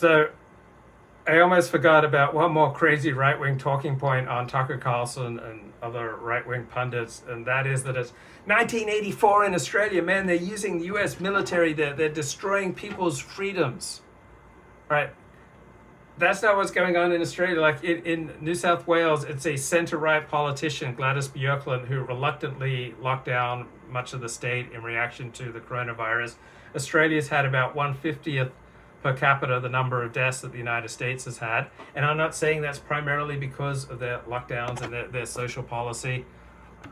So I almost forgot about one more crazy right-wing talking point on Tucker Carlson and other right-wing pundits, and that is that it's 1984 in Australia. Man, they're using the U.S. military. They're destroying people's freedoms. Right? That's not what's going on in Australia. Like in New South Wales, it's a centre-right politician, Gladys Bjorklund, who reluctantly locked down much of the state in reaction to the coronavirus. Australia's had about 1/50th per capita the number of deaths that the United States has had. And I'm not saying that's primarily because of their lockdowns and their social policy.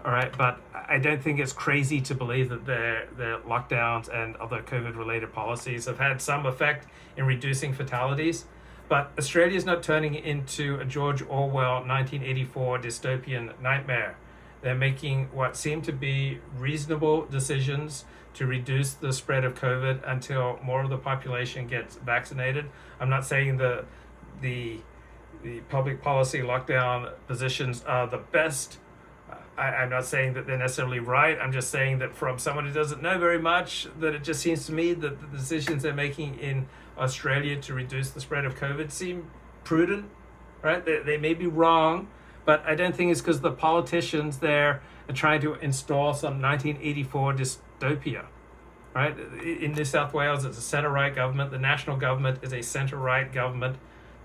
All right, but I don't think it's crazy to believe that their lockdowns and other COVID-related policies have had some effect in reducing fatalities. But Australia is not turning into a George Orwell 1984 dystopian nightmare. They're making what seem to be reasonable decisions to reduce the spread of COVID until more of the population gets vaccinated. I'm not saying the public policy lockdown positions are the best. I'm not saying that they're necessarily right. I'm just saying that from someone who doesn't know very much, that it just seems to me that the decisions they're making in Australia to reduce the spread of COVID seem prudent, right? They may be wrong, but I don't think it's because the politicians there are trying to install some 1984 dystopia, right? In New South Wales, it's a centre-right government. The national government is a centre-right government.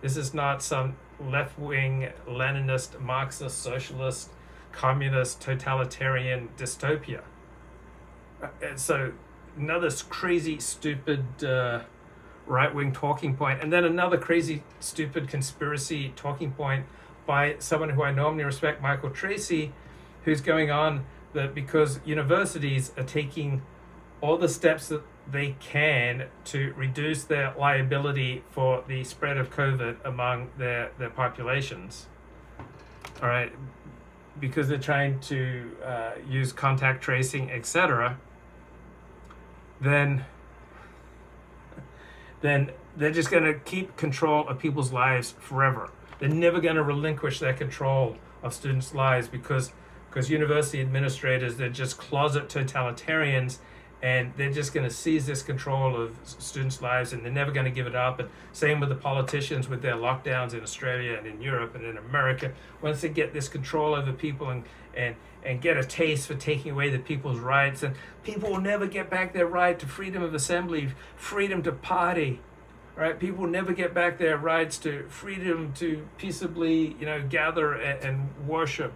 This is not some left-wing Leninist, Marxist, socialist, communist, totalitarian dystopia. So another crazy, stupid right-wing talking point, and then another crazy, stupid conspiracy talking point by someone who I normally respect, Michael Tracy, who's going on that because universities are taking all the steps that they can to reduce their liability for the spread of COVID among their populations. All right, because they're trying to use contact tracing, etc., then they're just going to keep control of people's lives forever. They're never going to relinquish their control of students' lives because university administrators, they're just closet totalitarians, and they're just going to seize this control of students' lives, and they're never going to give it up. And same with the politicians with their lockdowns in Australia and in Europe and in America. Once they get this control over people and get a taste for taking away the people's rights, and people will never get back their right to freedom of assembly, freedom to party, right? People will never get back their rights to freedom to peaceably, gather and worship,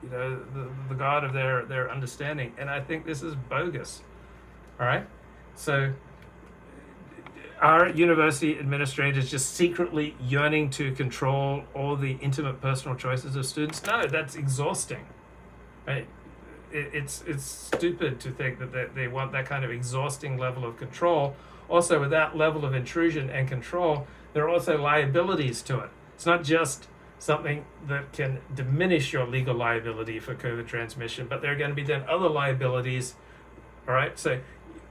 the God of their understanding. And I think this is bogus. All right, so are university administrators just secretly yearning to control all the intimate personal choices of students? No, that's exhausting. Right? It's stupid to think that they want that kind of exhausting level of control. Also, with that level of intrusion and control, there are also liabilities to it. It's not just something that can diminish your legal liability for COVID transmission, but there are going to be then other liabilities. All right, so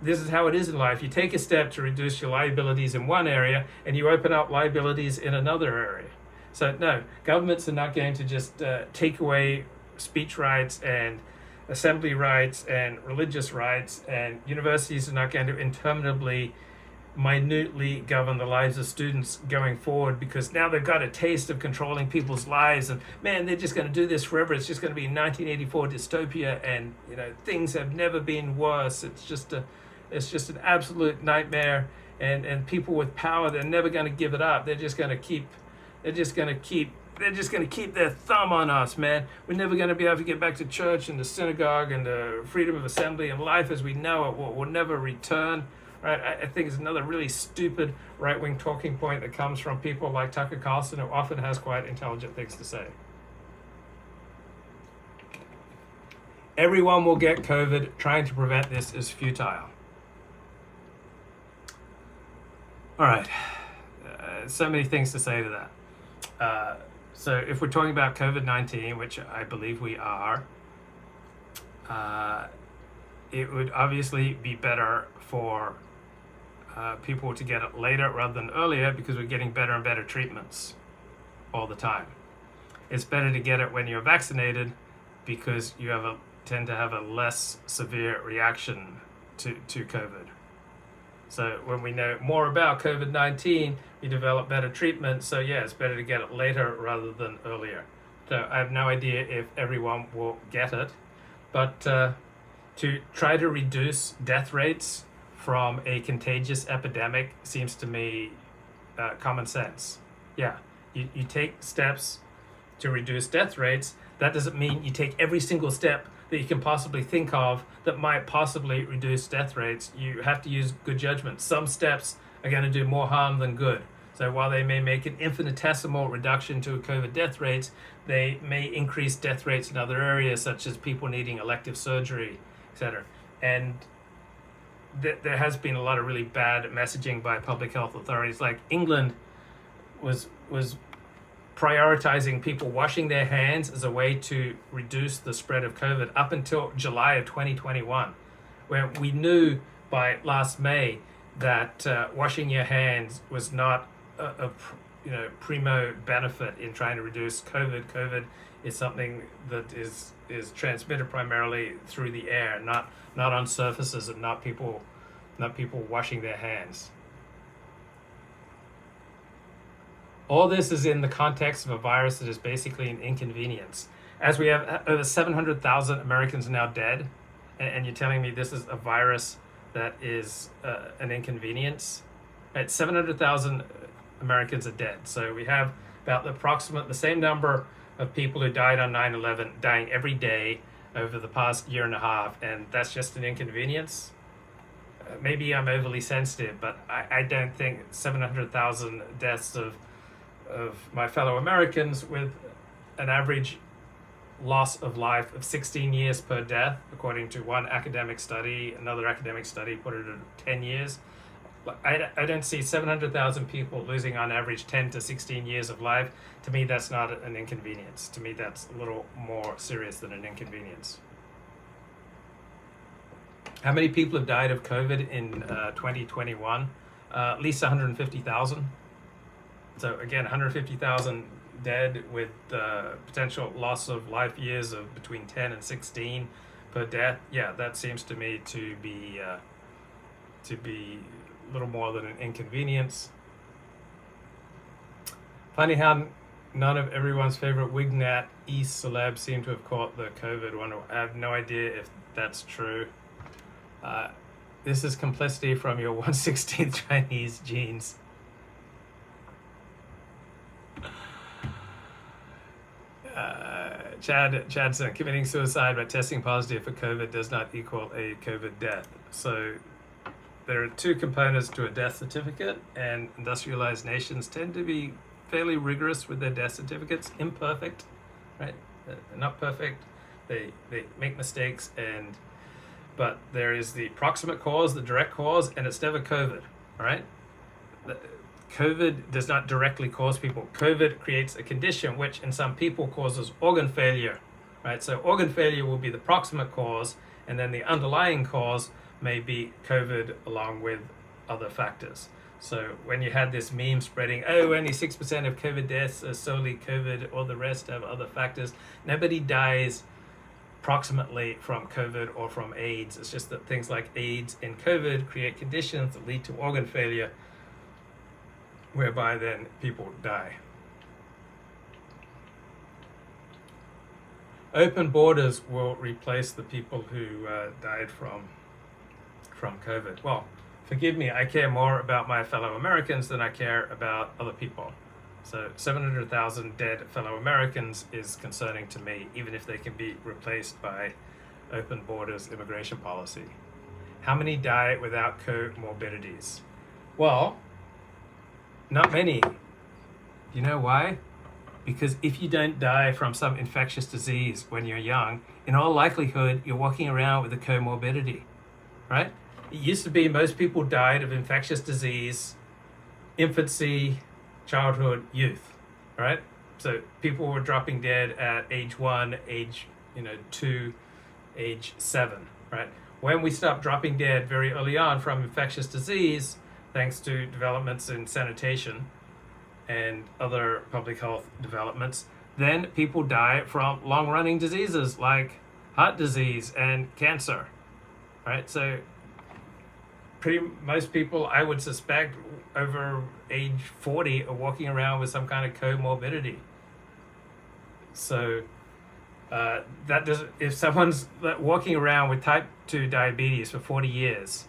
this is how it is in life. You take a step to reduce your liabilities in one area, and you open up liabilities in another area. So no, governments are not going to just take away speech rights and assembly rights and religious rights, and universities are not going to interminably, minutely govern the lives of students going forward, because now they've got a taste of controlling people's lives, and man, they're just going to do this forever. It's just going to be 1984 dystopia, and things have never been worse. It's just an absolute nightmare, and people with power, they're never going to give it up. They're just going to keep their thumb on us, man. We're never going to be able to get back to church and the synagogue and the freedom of assembly, and life as we know it will never return. Right? I think it's another really stupid right-wing talking point that comes from people like Tucker Carlson, who often has quite intelligent things to say. Everyone will get COVID. Trying to prevent this is futile. All right. So many things to say to that. So if we're talking about COVID-19, which I believe we are, it would obviously be better for people to get it later rather than earlier, because we're getting better and better treatments all the time. It's better to get it when you're vaccinated, because tend to have a less severe reaction to COVID. So when we know more about COVID-19, we develop better treatment. So yeah, it's better to get it later rather than earlier. So I have no idea if everyone will get it, but to try to reduce death rates from a contagious epidemic seems to me common sense. Yeah, you take steps to reduce death rates. That doesn't mean you take every single step that you can possibly think of that might possibly reduce death rates. You have to use good judgment. Some steps are going to do more harm than good. So while they may make an infinitesimal reduction to COVID death rates, they may increase death rates in other areas, such as people needing elective surgery, etc. And there has been a lot of really bad messaging by public health authorities. Like England was prioritizing people washing their hands as a way to reduce the spread of COVID up until July of 2021, where we knew by last May that washing your hands was not a primo benefit in trying to reduce COVID. COVID is something that is transmitted primarily through the air, not on surfaces, and not people washing their hands. All this is in the context of a virus that is basically an inconvenience. As we have over 700,000 Americans now dead, and you're telling me this is a virus that is an inconvenience? Right, 700,000 Americans are dead. So we have about the same number of people who died on 9/11 dying every day over the past year and a half, and that's just an inconvenience? Maybe I'm overly sensitive, but I don't think 700,000 deaths of my fellow Americans with an average loss of life of 16 years per death, according to one academic study. Another academic study put it at 10 years. I don't see 700,000 people losing on average 10 to 16 years of life. To me, that's not an inconvenience. To me, that's a little more serious than an inconvenience. How many people have died of COVID in 2021? At least 150,000. So again, 150,000 dead with potential loss of life years of between 10 and 16 per death. Yeah, that seems to me to be a little more than an inconvenience. Funny how none of everyone's favorite Wignat East celebs seem to have caught the COVID one. I have no idea if that's true. This is complicity from your 1/16th Chinese genes. Chadson, committing suicide by testing positive for COVID does not equal a COVID death. So there are two components to a death certificate, and industrialized nations tend to be fairly rigorous with their death certificates. Imperfect, right? They're not perfect. They make mistakes, but there is the proximate cause, the direct cause, and it's never COVID, all right? COVID does not directly cause people. COVID creates a condition which in some people causes organ failure, right? So organ failure will be the proximate cause, and then the underlying cause may be COVID along with other factors. So when you had this meme spreading, only 6% of COVID deaths are solely COVID, or the rest have other factors. Nobody dies proximately from COVID or from AIDS. It's just that things like AIDS and COVID create conditions that lead to organ failure, whereby then people die. Open borders will replace the people who died from COVID. Well, forgive me, I care more about my fellow Americans than I care about other people. So 700,000 dead fellow Americans is concerning to me, even if they can be replaced by open borders immigration policy. How many die without comorbidities? Well, not many. You know why? Because if you don't die from some infectious disease when you're young, in all likelihood, you're walking around with a comorbidity, right? It used to be most people died of infectious disease, infancy, childhood, youth, right? So people were dropping dead at age 1, age 2, age 7, right? When we stopped dropping dead very early on from infectious disease, thanks to developments in sanitation and other public health developments, then people die from long-running diseases like heart disease and cancer, right? So pretty most people, I would suspect, over age 40 are walking around with some kind of comorbidity. So that does, if someone's walking around with type 2 diabetes for 40 years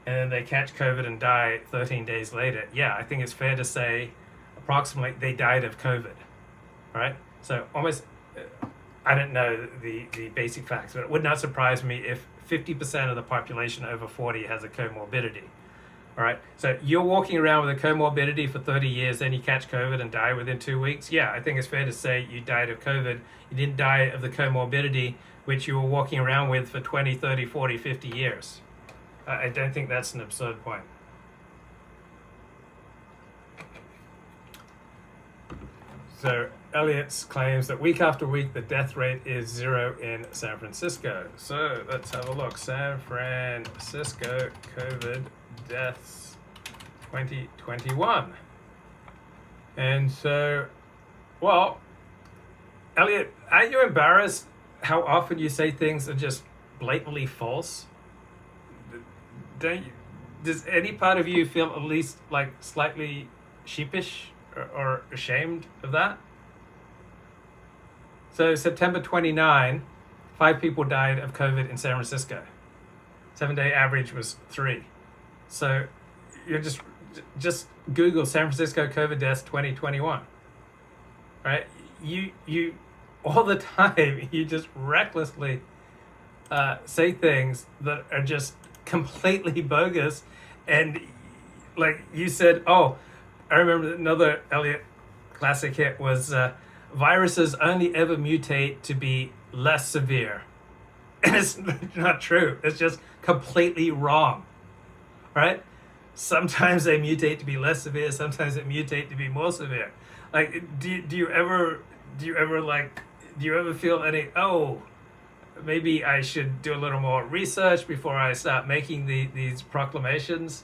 and then they catch COVID and die 13 days later, yeah, I think it's fair to say approximately they died of COVID, right? So almost, I don't know the basic facts, but it would not surprise me if 50% of the population over 40 has a comorbidity. All right. So you're walking around with a comorbidity for 30 years, then you catch COVID and die within 2 weeks. Yeah, I think it's fair to say you died of COVID. You didn't die of the comorbidity which you were walking around with for 20, 30, 40, 50 years. I don't think that's an absurd point. So Elliott claims that week after week the death rate is 0 in San Francisco. So let's have a look. San Francisco COVID deaths 2021. And so, well, Elliott, aren't you embarrassed how often you say things are just blatantly false? Don't you, does any part of you feel at least like slightly sheepish or ashamed of that? So September 29, 5 people died of COVID in San Francisco. 7-day average was 3. So you're just Google San Francisco COVID deaths 2021, right? You all the time you just recklessly say things that are just completely bogus, and like you said, oh, I remember another Elliott classic hit was viruses only ever mutate to be less severe, and it's not true. It's just completely wrong. Right? Sometimes they mutate to be less severe. Sometimes they mutate to be more severe. Like, do you ever feel any? Oh, maybe I should do a little more research before I start making these proclamations.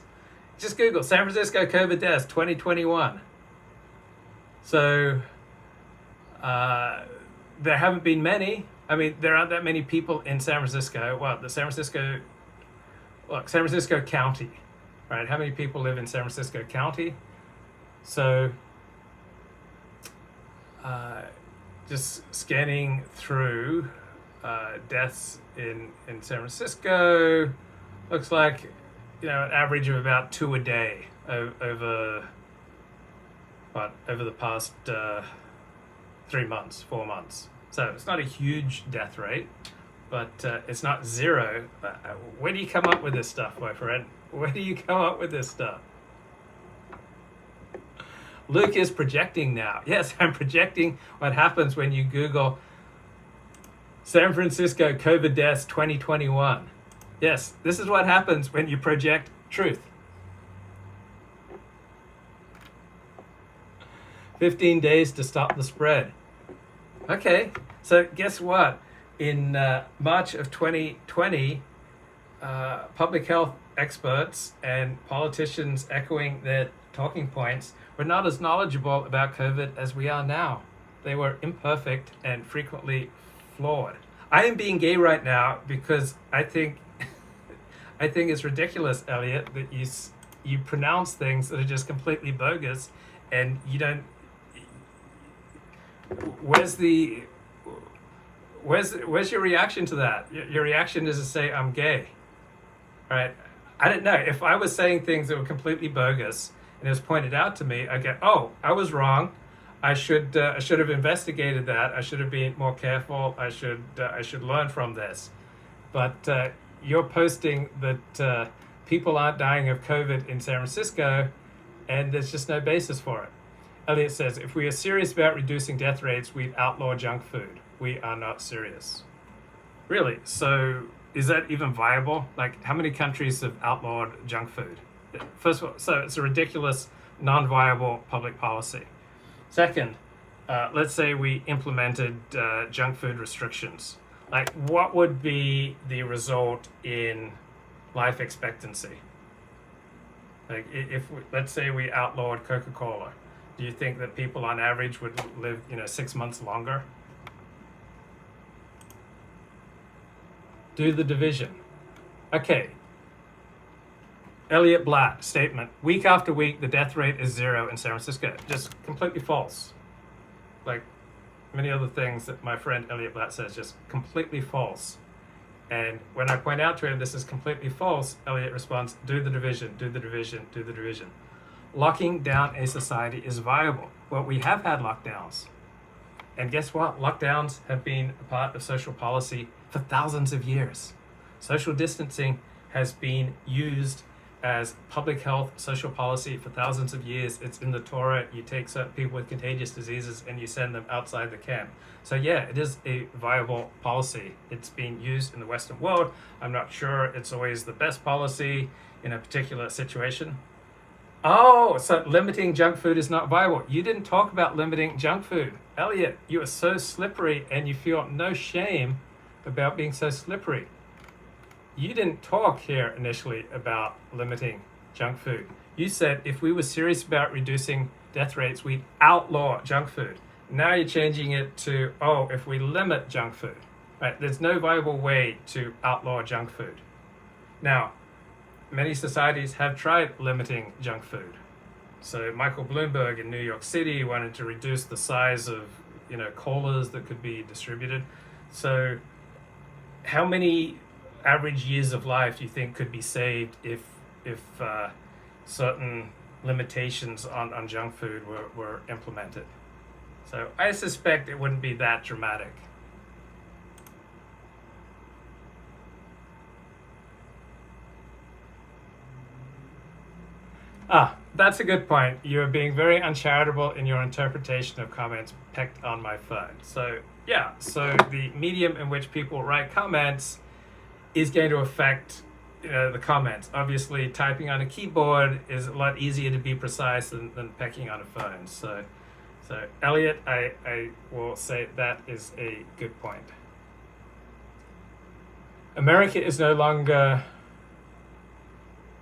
Just Google San Francisco COVID deaths 2021. So there haven't been many. I mean, there aren't that many people in San Francisco. Well, San Francisco County, right? How many people live in San Francisco County? So just scanning through deaths in San Francisco, looks like, an average of about 2 a day over the past 3 months, 4 months. So it's not a huge death rate, but it's not 0. Where do you come up with this stuff, my friend? Where do you come up with this stuff? Luke is projecting now. Yes, I'm projecting what happens when you Google San Francisco COVID deaths 2021. Yes, this is what happens when you project truth. 15 days to stop the spread. Okay, so guess what? In March of 2020, public health experts and politicians echoing their talking points were not as knowledgeable about COVID as we are now. They were imperfect and frequently flawed. I am being gay right now because I think it's ridiculous, Elliott, that you pronounce things that are just completely bogus, and you don't. Where's your reaction to that? Your reaction is to say I'm gay, right? I don't know. If I was saying things that were completely bogus and it was pointed out to me, I go, oh, I was wrong. I should have investigated that. I should have been more careful. I should learn from this. But you're posting that people aren't dying of COVID in San Francisco, and there's just no basis for it. Elliott says, if we are serious about reducing death rates, we'd outlaw junk food. We are not serious. Really? So is that even viable? Like, how many countries have outlawed junk food? First of all, so it's a ridiculous, non-viable public policy. Second, let's say we implemented junk food restrictions. Like, what would be the result in life expectancy? Like, let's say we outlawed Coca-Cola. Do you think that people on average would live, 6 months longer? Do the division. Okay. Elliot Blatt statement: week after week, the death rate is 0 in San Francisco. Just completely false. Like many other things that my friend Elliot Blatt says, just completely false. And when I point out to him this is completely false, Elliot responds, do the division, do the division, do the division. Locking down a society is viable. Well, we have had lockdowns. And guess what? Lockdowns have been a part of social policy for thousands of years. Social distancing has been used as public health social policy for thousands of years. It's in the Torah. You take certain people with contagious diseases and you send them outside the camp. So yeah, it is a viable policy. It's being used in the Western world. I'm not sure it's always the best policy in a particular situation. Oh, so limiting junk food is not viable. You didn't talk about limiting junk food. Elliot, you are so slippery and you feel no shame about being so slippery. You didn't talk here initially about limiting junk food. You said if we were serious about reducing death rates, we'd outlaw junk food. Now you're changing it to, oh, if we limit junk food. Right? There's no viable way to outlaw junk food. Now, many societies have tried limiting junk food. So Michael Bloomberg in New York City wanted to reduce the size of, colas that could be distributed. So how many average years of life do you think could be saved if certain limitations on junk food were implemented? So I suspect it wouldn't be that dramatic. That's a good point. You're being very uncharitable in your interpretation of comments pecked on my phone. So yeah, so the medium in which people write comments is going to affect the comments. Obviously, typing on a keyboard is a lot easier to be precise than pecking on a phone. So Elliot, I will say that is a good point. America is no longer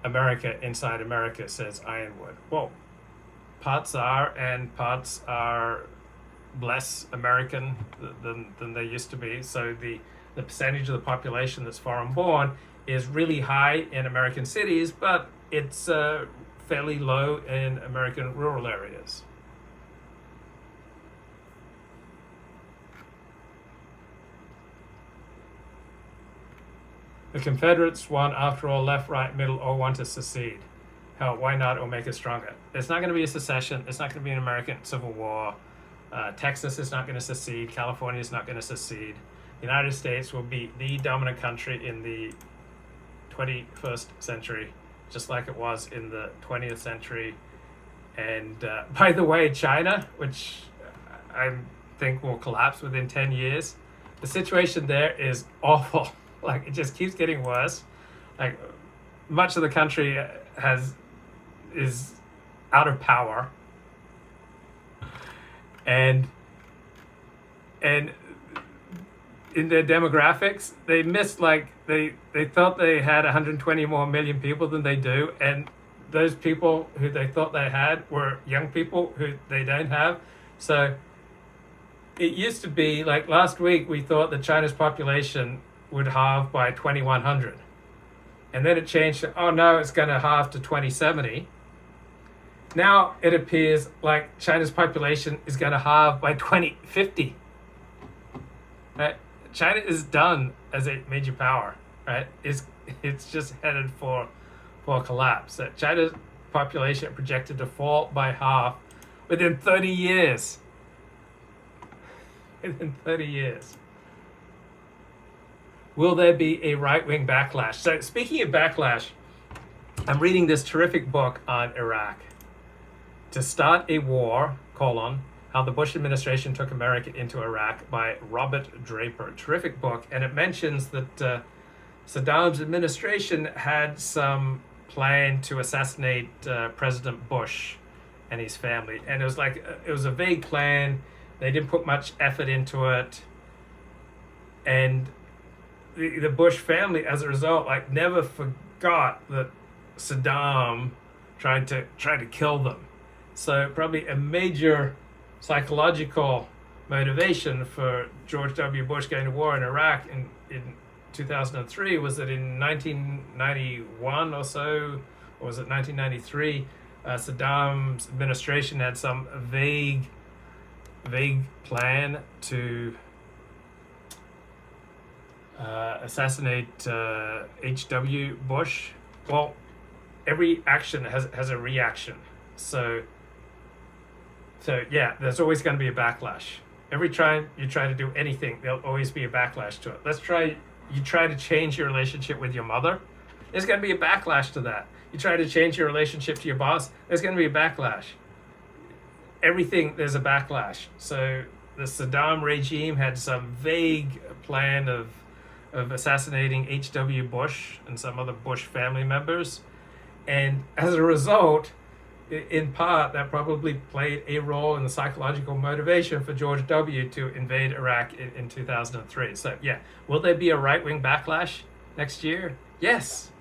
America inside America, says Ironwood. Well, parts are, and parts are less American than they used to be. So the percentage of the population that's foreign born is really high in American cities, but it's fairly low in American rural areas. The Confederates won, after all, left, right, middle, all want to secede. Hell, why not, or make it stronger? It's not going to be a secession. It's not going to be an American Civil War. Texas is not going to secede. California is not going to secede. The United States will be the dominant country in the 21st century, just like it was in the 20th century. And by the way, China, which I think will collapse within 10 years, the situation there is awful. Like, it just keeps getting worse. Like, much of the country is out of power, and in their demographics, they missed, like, they thought they had 120 more million people than they do, and those people who they thought they had were young people who they don't have. So it used to be, like, last week we thought that China's population would halve by 2100, and then it changed to, oh no, it's going to halve to 2070. Now it appears like China's population is going to halve by 2050. Right? China is done as a major power. Right? It's just headed for collapse. So China's population projected to fall by half within 30 years. Within 30 years. Will there be a right-wing backlash? So speaking of backlash, I'm reading this terrific book on Iraq. To Start a War, How the Bush Administration Took America into Iraq, by Robert Draper. Terrific book. And it mentions that Saddam's administration had some plan to assassinate President Bush and his family. And it was a vague plan. They didn't put much effort into it. And the Bush family, as a result, never forgot that Saddam tried to kill them. So probably a major psychological motivation for George W. Bush going to war in Iraq in 2003 was that in 1991 or so, what was it, 1993, Saddam's administration had some vague plan to assassinate H.W. Bush. Well, every action has a reaction. So yeah, there's always going to be a backlash. Every time you try to do anything, there'll always be a backlash to it. You try to change your relationship with your mother, there's going to be a backlash to that. You try to change your relationship to your boss, there's going to be a backlash. Everything, there's a backlash. So the Saddam regime had some vague plan of assassinating H.W. Bush and some other Bush family members. And as a result, in part, that probably played a role in the psychological motivation for George W. to invade Iraq in 2003. So, yeah, will there be a right-wing backlash next year? Yes.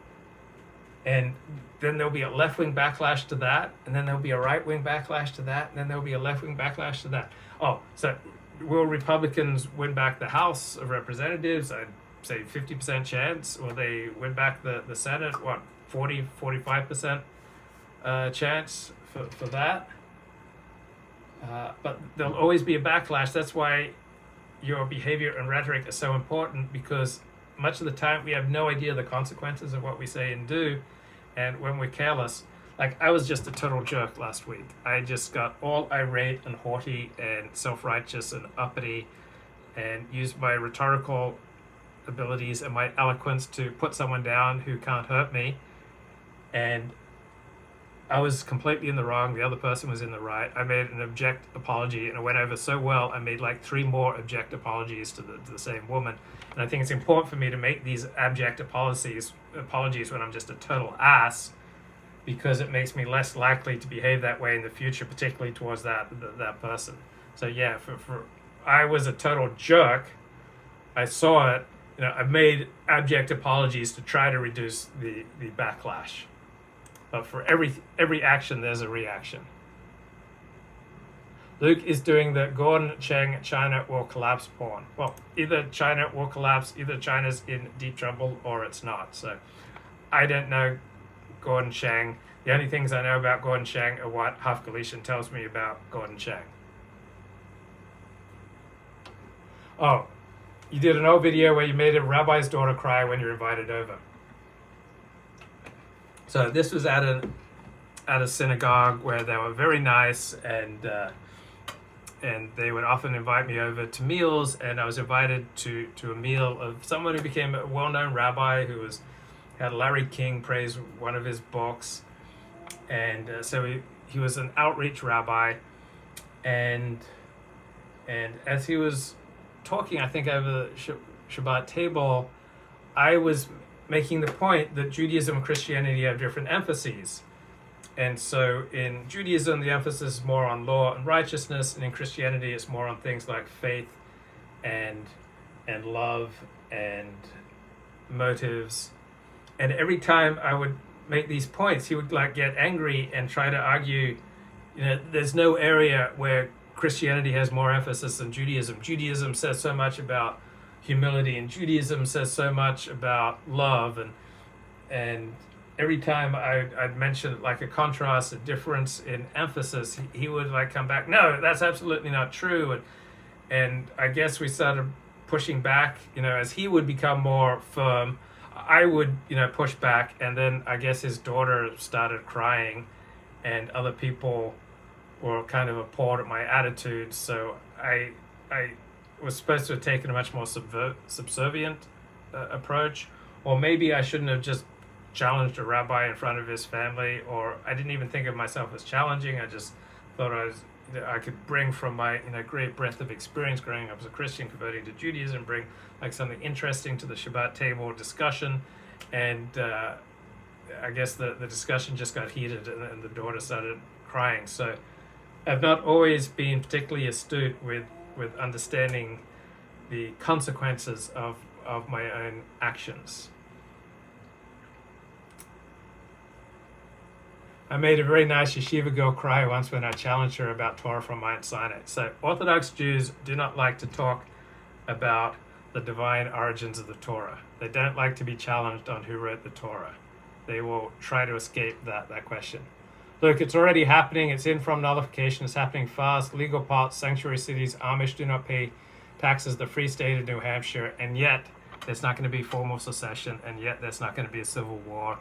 And then there'll be a left-wing backlash to that, and then there'll be a right-wing backlash to that, and then there'll be a left-wing backlash to that. Oh, so will Republicans win back the House of Representatives? I'd say 50% chance. Will they win back the Senate? What, 45% chance for that? But there'll always be a backlash. That's why your behavior and rhetoric are so important, because much of the time we have no idea the consequences of what we say and do. And when we're careless, like I was just a total jerk last week. I just got all irate and haughty and self-righteous and uppity, and used my rhetorical abilities and my eloquence to put someone down who can't hurt me. And I was completely in the wrong. The other person was in the right. I made an abject apology, and it went over so well. I made like 3 more abject apologies to the same woman. And I think it's important for me to make these abject apologies when I'm just a total ass, because it makes me less likely to behave that way in the future, particularly towards that person. So yeah, for I was a total jerk. I saw it. I made abject apologies to try to reduce the backlash. But for every action, there's a reaction. Luke is doing the Gordon Chang China will collapse porn. Well, either China will collapse, either China's in deep trouble, or it's not. So I don't know Gordon Chang. The only things I know about Gordon Chang are what Half Galician tells me about Gordon Chang. Oh, you did an old video where you made a rabbi's daughter cry when you're invited over. So this was at a synagogue where they were very nice, and they would often invite me over to meals, and I was invited to a meal of someone who became a well-known rabbi who had Larry King praise one of his books, and so he was an outreach rabbi, and as he was talking, I think over the Shabbat table, I was making the point that Judaism and Christianity have different emphases. And so in Judaism, the emphasis is more on law and righteousness, and in Christianity, it's more on things like faith and love and motives. And every time I would make these points, he would get angry and try to argue, there's no area where Christianity has more emphasis than Judaism. Judaism says so much about humility, and Judaism says so much about love, and every time I'd mention a contrast, a difference in emphasis, he would come back, no, that's absolutely not true. And I guess we started pushing back, as he would become more firm, I would, push back, and then I guess his daughter started crying, and other people were kind of appalled at my attitude. So I was supposed to have taken a much more subservient approach, or maybe I shouldn't have just challenged a rabbi in front of his family, or I didn't even think of myself as challenging. I just thought I could bring from my great breadth of experience growing up as a Christian, converting to Judaism, bring something interesting to the Shabbat table discussion, and I guess the discussion just got heated, and the daughter started crying. So I've not always been particularly astute with understanding the consequences of my own actions. I made a very nice yeshiva girl cry once when I challenged her about Torah from Mount Sinai. So Orthodox Jews do not like to talk about the divine origins of the Torah. They don't like to be challenged on who wrote the Torah. they will try to escape that question. Look, it's already happening. It's in from nullification. It's happening fast. Legal parts, sanctuary cities, Amish do not pay taxes. The free state of New Hampshire, and yet there's not going to be formal secession, and yet there's not going to be a civil war.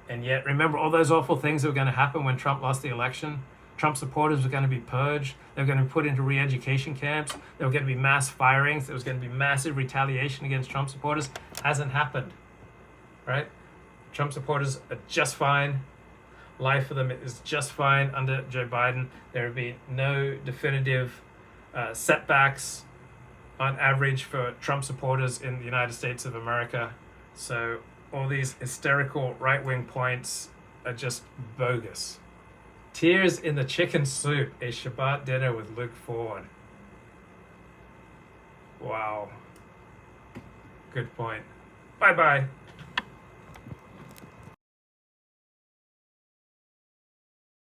And yet, remember all those awful things that were going to happen when Trump lost the election? Trump supporters were going to be purged. They were going to be put into re-education camps. There were going to be mass firings. There was going to be massive retaliation against Trump supporters. Hasn't happened, right? Trump supporters are just fine. Life for them is just fine under Joe Biden. There have been no definitive setbacks on average for Trump supporters in the United States of America. So all these hysterical right-wing points are just bogus. Tears in the Chicken Soup, a Shabbat dinner with Luke Ford. Wow. Good point. Bye-bye.